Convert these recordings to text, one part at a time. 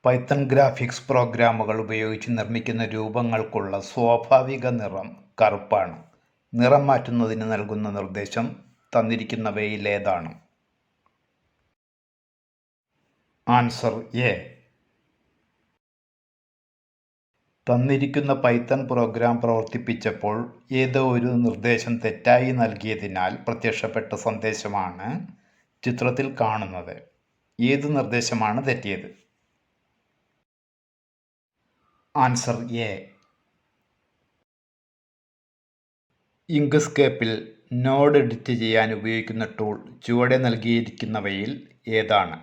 Python graphics പ്രോഗ്രാമുകൾ ഉപയോഗിച്ച് നിർമ്മിക്കുന്ന രൂപങ്ങൾക്കുള്ള സ്വാഭാവിക നിറം കറുപ്പാണ്. നിറം മാറ്റുന്നതിന് നൽകുന്ന നിർദ്ദേശം തന്നിരിക്കുന്നവയിലേതാണ്? Answer A. തന്നിരിക്കുന്ന പൈത്തൺ പ്രോഗ്രാം പ്രവർത്തിപ്പിച്ചപ്പോൾ ഏതോ ഒരു നിർദ്ദേശം തെറ്റായി നൽകിയതിനാൽ പ്രത്യക്ഷപ്പെട്ട സന്ദേശമാണ് ചിത്രത്തിൽ കാണുന്നത്. ഏത് നിർദ്ദേശമാണ് തെറ്റിയത്? Answer A. ഇങ്ക്സ്കേപ്പിൽ നോഡ് എഡിറ്റ് ചെയ്യാൻ ഉപയോഗിക്കുന്ന ടൂൾ ചുവടെ നൽകിയിരിക്കുന്നവയിൽ ഏതാണ്?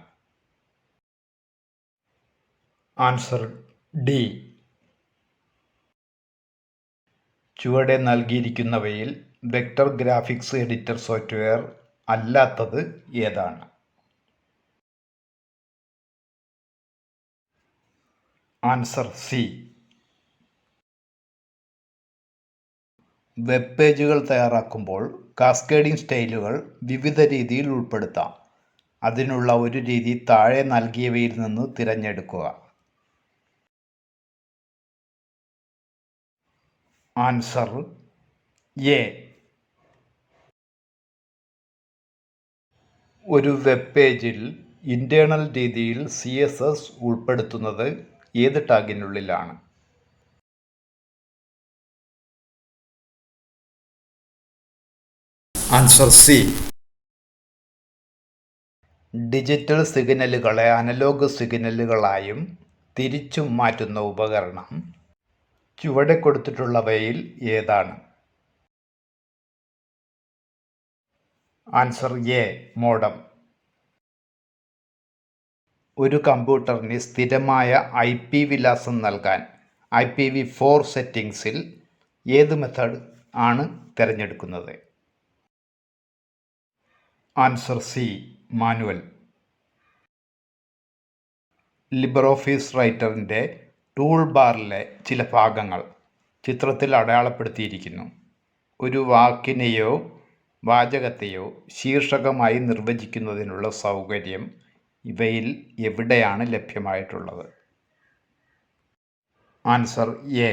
Answer D. ചുവടെ നൽകിയിരിക്കുന്നവയിൽ വെക്ടർ ഗ്രാഫിക്സ് എഡിറ്റർ സോഫ്റ്റ്വെയർ അല്ലാത്തത് ഏതാണ്? Answer C. വെബ് പേജുകൾ തയ്യാറാക്കുമ്പോൾ കാസ്കേഡിംഗ് സ്റ്റൈലുകൾ വിവിധ രീതിയിൽ ഉൾപ്പെടുത്താം. അതിനുള്ള ഒരു രീതി താഴെ നൽകിയവയിൽ നിന്ന് തിരഞ്ഞെടുക്കുക. Answer A. ഒരു വെബ് പേജിൽ ഇന്റേണൽ രീതിയിൽ CSS ഉൾപ്പെടുത്തുന്നത് ഏത് ടാഗിനുള്ളിലാണ്? Answer C. ഡിജിറ്റൽ സിഗ്നലുകളെ അനലോഗ് സിഗ്നലുകളായും തിരിച്ചും മാറ്റുന്ന ഉപകരണം ചുവടെ കൊടുത്തിട്ടുള്ളവയിൽ ഏതാണ്? Answer A. മോഡം. ഒരു കമ്പ്യൂട്ടറിന് സ്ഥിരമായ IP വിലാസം നൽകാൻ IPv4 സെറ്റിംഗ്സിൽ ഏത് മെത്തേഡ് ആണ് തിരഞ്ഞെടുക്കുന്നത്? Answer C. മാനുവൽ. ലിബ്രിയോഫീസ് റൈറ്ററിൻ്റെ ടൂൾ ബാറിലെ ചില ഭാഗങ്ങൾ ചിത്രത്തിൽ അടയാളപ്പെടുത്തിയിരിക്കുന്നു. ഒരു വാക്കിനെയോ വാചകത്തെയോ ശീർഷകമായി നിർവചിക്കുന്നതിനുള്ള സൗകര്യം ഇവയിൽ എവിടെയാണ് ലഭ്യമായിട്ടുള്ളത്? Answer A.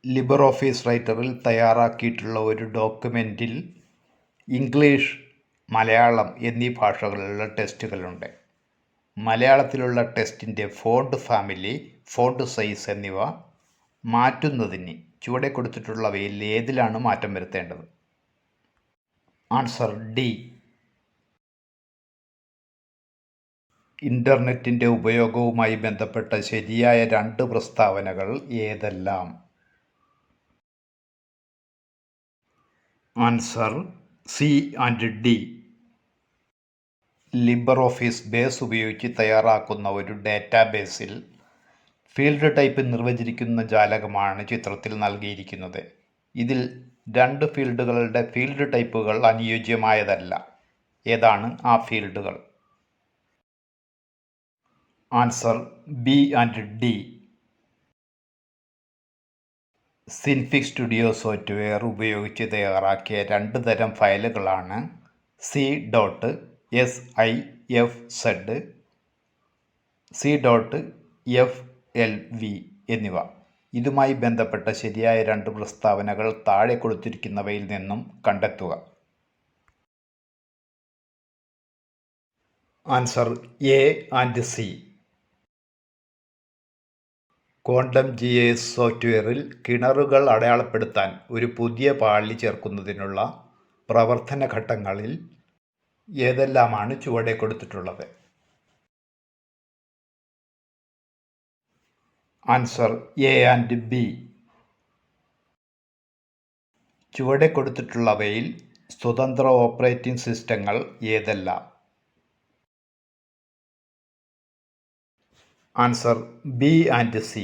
ലിബ്രിയോഫീസ് റൈറ്ററിൽ തയ്യാറാക്കിയിട്ടുള്ള ഒരു ഡോക്യുമെൻറ്റിൽ ഇംഗ്ലീഷ്, മലയാളം എന്നീ ഭാഷകളിലുള്ള ടെക്സ്റ്റുകളുണ്ട്. മലയാളത്തിലുള്ള ടെക്സ്റ്റിൻ്റെ ഫോണ്ട് ഫാമിലി, ഫോണ്ട് സൈസ് എന്നിവ മാറ്റുന്നതിന് ചുവടെ കൊടുത്തിട്ടുള്ളവയിൽ ഏതിലാണ് മാറ്റം വരുത്തേണ്ടത്? Answer D. ഇൻ്റർനെറ്റിൻ്റെ ഉപയോഗവുമായി ബന്ധപ്പെട്ട ശരിയായ 2 പ്രസ്താവനകൾ ഏതെല്ലാം? Answer C and D. LibreOffice base ഉപയോഗിച്ച് തയ്യാറാക്കുന്ന ഒരു ഡാറ്റാബേസിൽ ഫീൽഡ് ടൈപ്പ് നിർവചിക്കുന്ന ജാലകമാണ് ചിത്രത്തിൽ നൽകിയിരിക്കുന്നത്. ഇതിൽ 2 ഫീൽഡുകളുടെ ഫീൽഡ് ടൈപ്പുകൾ അനുയോജ്യമായതല്ല. ഏതാണ് ആ ഫീൽഡുകൾ? Answer B and D. Synfig studio software ഉപയോഗിച്ച് തയ്യാറാക്കിയ 2 തരം ഫയലുകളാണ് C.sifz, C.flv എന്നിവ. ഇതുമായി ബന്ധപ്പെട്ട ശരിയായ 2 പ്രസ്താവനകൾ താഴെ കൊടുത്തിരിക്കുന്നവയിൽ നിന്നും കണ്ടെത്തുക. Answer A and C. Quantum GIS സോഫ്റ്റ്വെയറിൽ കിണറുകൾ അടയാളപ്പെടുത്താൻ ഒരു പുതിയ പാളി ചേർക്കുന്നതിനുള്ള പ്രവർത്തന ഘട്ടങ്ങളിൽ ഏതെല്ലാമാണ് ചുവടെ കൊടുത്തിട്ടുള്ളത്? Answer A and B. ചുവടെ കൊടുത്തിട്ടുള്ളവയിൽ സ്വതന്ത്ര ഓപ്പറേറ്റിംഗ് സിസ്റ്റങ്ങൾ ഏതെല്ലാം? Answer B and C.